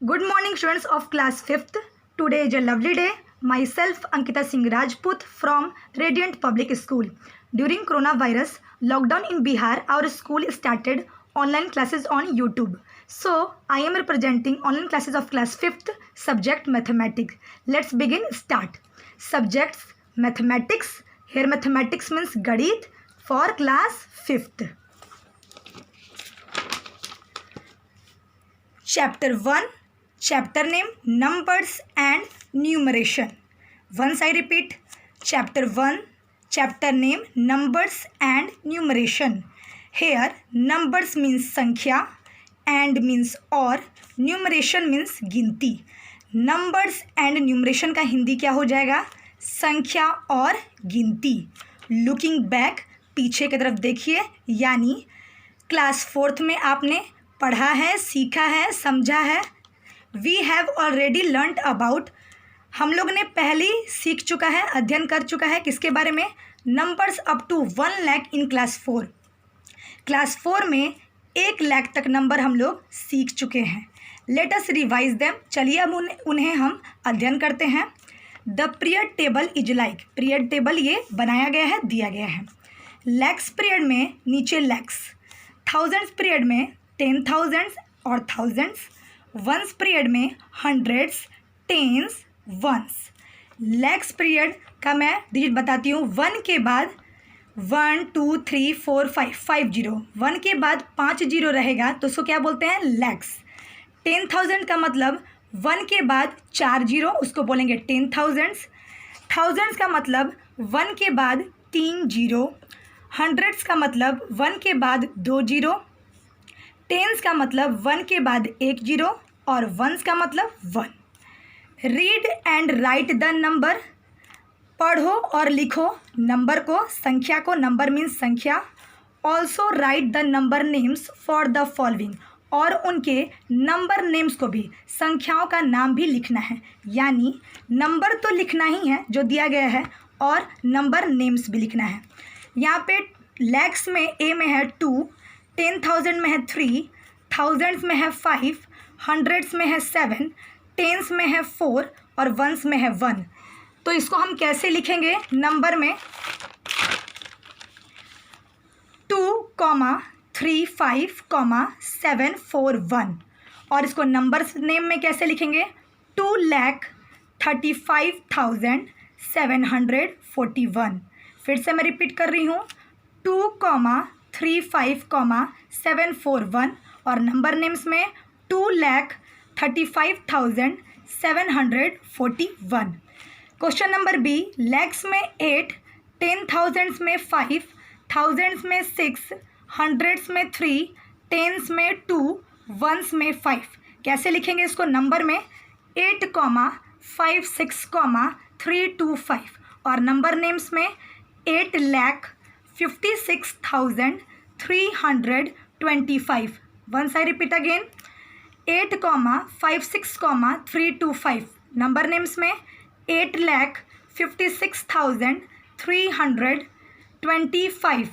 Good morning, students of class 5th. Today is a lovely day. Myself, Ankita Singh Rajput from Radiant Public School. During coronavirus lockdown in Bihar, our school started online classes on YouTube. So, I am representing online classes of class 5th, subject mathematics. Let's begin. Start. Subjects mathematics. Here mathematics means Gadit for class 5th. Chapter 1. Chapter name Numbers and Numeration. Once I repeat, Chapter 1, chapter name Numbers and Numeration. Here numbers means संख्या and means और numeration means गिनती. Numbers and numeration का हिंदी क्या हो जाएगा? संख्या और गिनती. Looking back, पीछे की तरफ देखिए, यानी क्लास 4th में आपने पढ़ा है, सीखा है, समझा है. We have already learned about, हम लोग ने पहले ही सीख चुका है, अध्ययन कर चुका है किसके बारे में? Numbers up to 1 lakh in class 4. Class 4 में 1 लाख तक नंबर हम लोग सीख चुके हैं. Let us revise them. चलिए अब उन्हें हम अध्ययन करते हैं. The period table is like, period table ये बनाया गया है, दिया गया है. लैक्स पीरियड में नीचे लैक्स, थाउजेंड्स पीरियड में 10,000 और थाउजेंड्स, वंस पीरियड में hundreds, tens, ones. Lakhs period का मैं डिजिट बताती हूँ. 1 के बाद 1 2 3 4 5 5 जीरो, 1 के बाद 5 जीरो रहेगा तो उसको क्या बोलते हैं? लैक्स. 10,000 का मतलब 1 के बाद 4 जीरो, उसको बोलेंगे 10,000. थाउजेंड्स का मतलब 1 के बाद 3 जीरो. हंड्रेड्स का मतलब 1 के बाद 2 जीरो. टेंस का मतलब 1 के बाद 1 जीरो और वंस का मतलब 1. Read and right the number, पढ़ो और लिखो नंबर को, संख्या को. नंबर मीन्स संख्या. Also right the number names for the following, और उनके नंबर नेम्स को भी, संख्याओं का नाम भी लिखना है. यानी नंबर तो लिखना ही है जो दिया गया है और नंबर नेम्स भी लिखना है. यहाँ पे लैक्स में ए में है 2, 10,000 में है 3, थाउजेंड्स में है 5, हंड्रेड्स में है 7, टेंस में है 4 और वंस में है 1. तो इसको हम कैसे लिखेंगे? नंबर में 2,35,7,4,1. और इसको नंबर्स नेम में कैसे लिखेंगे? 2,35,741. फिर से मैं रिपीट कर रही हूँ, 2,35,741 और नंबर नेम्स में 2,35,741. Question number B. लैक्स में 8, 10,000 में 5, थाउजेंड्स में 6, हंड्रेड्स में 3, टेंस में 2, वंस में 5. कैसे लिखेंगे इसको? नंबर में 8,56,325 और नंबर नेम्स में 8,56,325. Once I repeat again, 8,56,325. Number names में 8,56,325.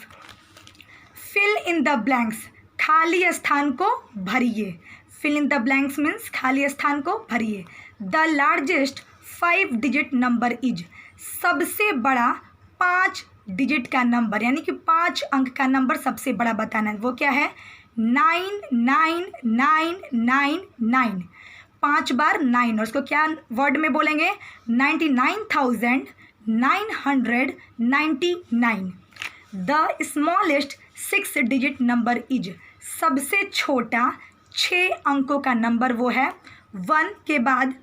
फिल इन द ब्लैंक्स, खाली स्थान को भरिए. Fill in the blanks means खाली स्थान को भरिए. The largest 5 digit number is, सबसे बड़ा 5 डिजिट का नंबर, यानी कि 5 अंक का नंबर सबसे बड़ा बताना है. वो क्या है? 99999. 5 बार 9 और उसको क्या वर्ड में बोलेंगे? 99,999. The smallest 6 digit number is, सबसे छोटा 6 अंकों का नंबर वो है 1 के बाद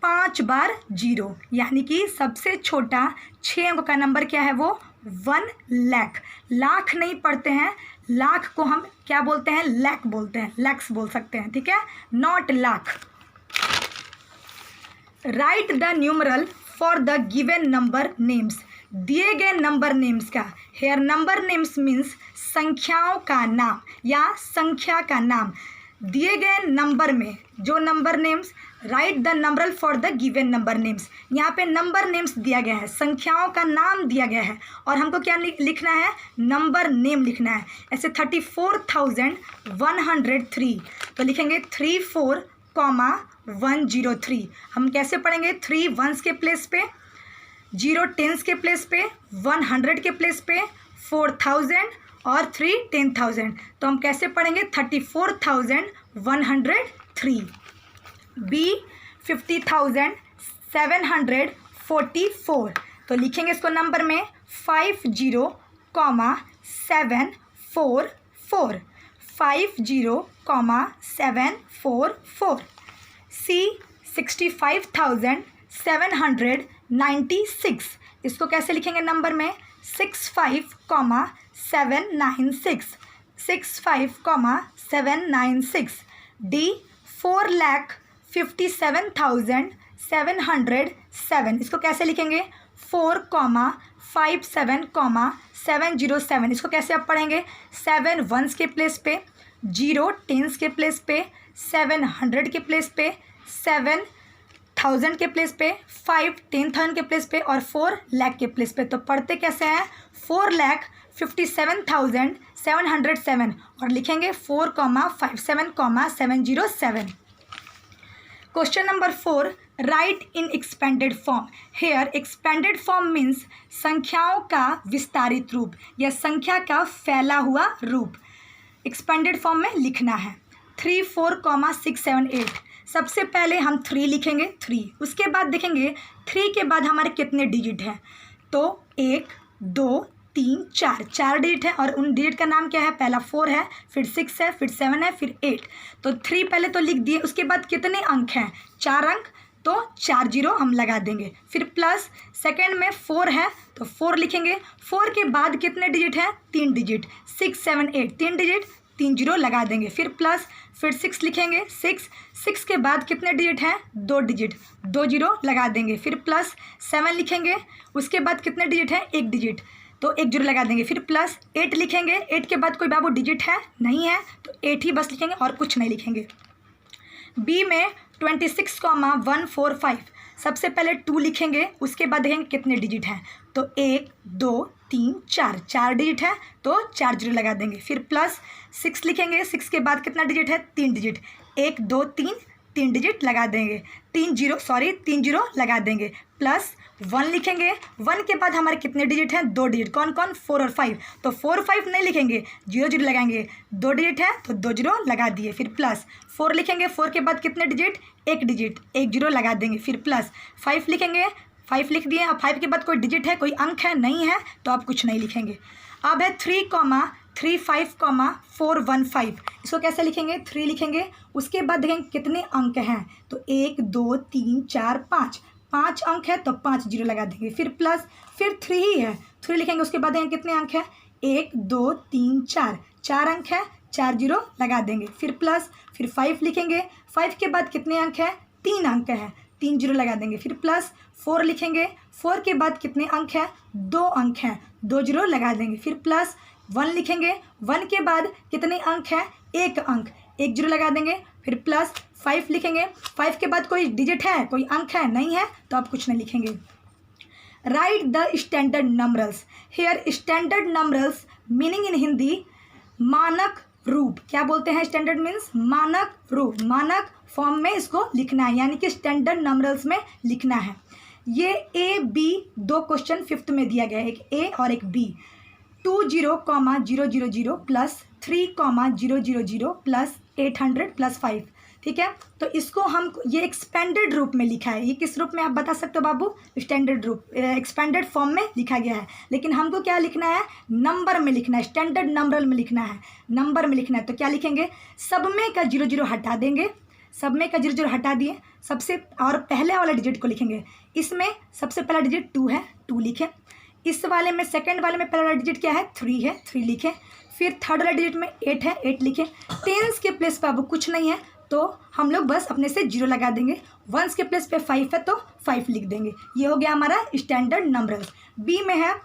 5 बार 0, यानी कि सबसे छोटा 6 अंकों का नंबर क्या है? वो 1 लाख. लाख नहीं पढ़ते हैं, लाख को हम क्या बोलते हैं? लैख बोलते हैं, लैक्स बोल सकते हैं, ठीक है, not lakh. Right the numeral for the given number names, दिए गए नंबर नेम्स का. हेयर नंबर नेम्स मीन्स संख्याओं का नाम या संख्या का नाम. दिए गए नंबर में जो number names, right the numeral for the given number names. यहाँ पे नंबर नेम्स दिया गया है, संख्याओं का नाम दिया गया है और हमको क्या लिखना है? नंबर नेम लिखना है. ऐसे 34,103 तो लिखेंगे 34 103। हम कैसे पढ़ेंगे? 3 वंस के प्लेस पे, 0 टेंस के प्लेस पे, 100 के प्लेस पे, 4000 और 3 10,000। तो हम कैसे पढ़ेंगे? 34,103। बी 50,744। तो लिखेंगे इसको नंबर में 50,744, 50,744। सी 65,796। इसको कैसे लिखेंगे नंबर में? 65,796, 65,796। डी 4,57,707। इसको कैसे लिखेंगे? 4,57,707। इसको कैसे आप पढ़ेंगे? 7 वंस के प्लेस पे, 0 टेंस के प्लेस पे, 700 के प्लेस पे, 7,000 के प्लेस पे, 5 10,000 के प्लेस पे और 4 लाख के प्लेस पे। तो पढ़ते कैसे हैं? 4,57,707 और लिखेंगे 4,57,707। Question number 4, write in expanded form. Here expanded form means संख्याओं का विस्तारित रूप या संख्या का फैला हुआ रूप एक्सपेंडेड फॉर्म में लिखना है। 3 4, 6 7 8। सबसे पहले हम 3 लिखेंगे, 3। उसके बाद देखेंगे 3 के बाद हमारे कितने डिजिट हैं। तो 1 2 3 4, 4 डिजिट है और उन डिजिट का नाम क्या है? पहला 4 है, फिर 6 है, फिर 7 है, फिर 8। तो 3 पहले तो लिख दिए। उसके बाद कितने अंक हैं? 4 अंक, तो 4 0 हम लगा देंगे। फिर प्लस सेकेंड में 4 है तो 4 लिखेंगे। 4 के बाद कितने डिजिट हैं? 3 डिजिट, 6 7 8, 3 डिजिट, 3 0 लगा देंगे। फिर प्लस, फिर 6 लिखेंगे। 6 के बाद कितने डिजिट हैं? 2 डिजिट, 2 0 लगा देंगे। फिर प्लस 7 लिखेंगे। उसके बाद कितने डिजिट हैं? 1 डिजिट, तो 1 0 लगा देंगे। फिर प्लस 8 लिखेंगे। 8 के बाद कोई बाबू डिजिट है? नहीं है, तो 8 ही बस लिखेंगे और कुछ नहीं लिखेंगे। बी में 26,145। सबसे पहले 2 लिखेंगे। उसके बाद देखेंगे कितने डिजिट हैं। तो 1 2 3 4, 4 डिजिट है तो 4 0 लगा देंगे। फिर प्लस 6 लिखेंगे। 6 के बाद कितना डिजिट है? 3 डिजिट, 1 2 3, 3 डिजिट लगा देंगे। 3 0 लगा देंगे। प्लस 1 लिखेंगे। 1 के बाद हमारे कितने डिजिट हैं? 2 डिजिट, कौन कौन? 4 और 5। तो 4 5 नहीं लिखेंगे, 0 0 लगाएंगे। 2 डिजिट है तो 2 0 लगा दिए। फिर प्लस 4 लिखेंगे। 4 के बाद कितने डिजिट? 1 डिजिट, 1 0 लगा देंगे। फिर प्लस 5 लिखेंगे। 5 लिख दिए। अब 5 के बाद कोई डिजिट है, कोई अंक है? नहीं है, तो आप कुछ नहीं लिखेंगे। अब है 3,35,415। इसको कैसे लिखेंगे? 3 लिखेंगे। उसके बाद देखेंगे कितने अंक हैं। तो 1 2 3 4 5, 5 अंक है तो 5 0 लगा देंगे। फिर प्लस, फिर 3 ही है, 3 लिखेंगे। उसके बाद देखेंगे कितने अंक है? 1 2 3 4, 4 अंक है, 4 0 लगा देंगे। फिर प्लस, फिर 5 लिखेंगे। 5 के बाद कितने अंक है? 3 अंक है, 3 0 लगा देंगे। फिर प्लस 4 लिखेंगे। 4 के बाद कितने अंक हैं? 2 अंक हैं, 2 0 लगा देंगे। फिर प्लस 1 लिखेंगे। 1 के बाद कितने अंक हैं? 1 अंक, 1 0 लगा देंगे। फिर प्लस 5 लिखेंगे। 5 के बाद कोई डिजिट है, कोई अंक है? नहीं है, तो आप कुछ नहीं लिखेंगे। Write the standard numbers. Here standard numbers meaning in Hindi मानक रूप। क्या बोलते हैं? स्टैंडर्ड मीन्स मानक रूप, मानक फॉर्म में इसको लिखना है, यानी कि स्टैंडर्ड नंबर्स में लिखना है। ये ए बी 2 क्वेश्चन 5th में दिया गया है, एक ए और एक बी। 20,000 plus 3,000 plus 800 plus 5। ठीक है, तो इसको हम ये एक्सपेंडेड रूप में लिखा है। ये किस रूप में आप बता सकते हो बाबू? स्टैंडर्ड रूप, एक्सपेंडेड फॉर्म में लिखा गया है। लेकिन हमको क्या लिखना है? नंबर में लिखना है, स्टैंडर्ड नंबर में लिखना है, नंबर में लिखना है। तो क्या लिखेंगे? सब में का 0 0 हटा देंगे, सब में का 0 0 हटा दिए सबसे, और पहले वाले डिजिट को लिखेंगे। इसमें सबसे पहला डिजिट 2 है, 2 लिखें। इस वाले में, सेकंड वाले में पहला डिजिट क्या है? 3 है, 3 लिखें। फिर थर्ड वाला डिजिट में 8 है, 8 लिखें। टेंस के प्लेस पर अब कुछ नहीं है तो हम लोग बस अपने से 0 लगा देंगे। वंस के प्लेस पे 5 है तो 5 लिख देंगे। ये हो गया हमारा स्टैंडर्ड नंबर। बी में है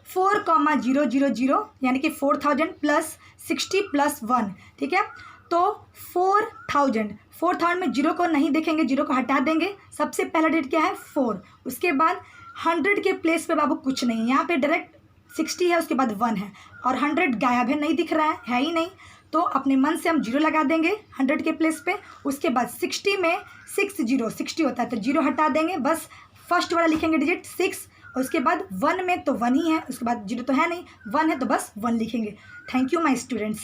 4,000 यानी कि 4,000 प्लस 60 प्लस 1। ठीक है, तो 4,000 में 0 को नहीं देखेंगे, 0 को हटा देंगे। सबसे पहला डिजिट क्या है? 4। उसके बाद 100 के प्लेस पे बाबू कुछ नहीं, यहाँ पे डायरेक्ट 60 है, उसके बाद 1 है और 100 गायब है, नहीं दिख रहा है ही नहीं। तो तो अपने मन से हम 0 लगा देंगे 100 के प्लेस पे। उसके बाद 60 में 60 होता है तो 0 हटा देंगे, बस फर्स्ट वाला लिखेंगे डिजिट 6। और उसके बाद 1 में तो 1 ही है, उसके बाद 0 तो है नहीं, 1 है तो बस 1 लिखेंगे। Thank you my students.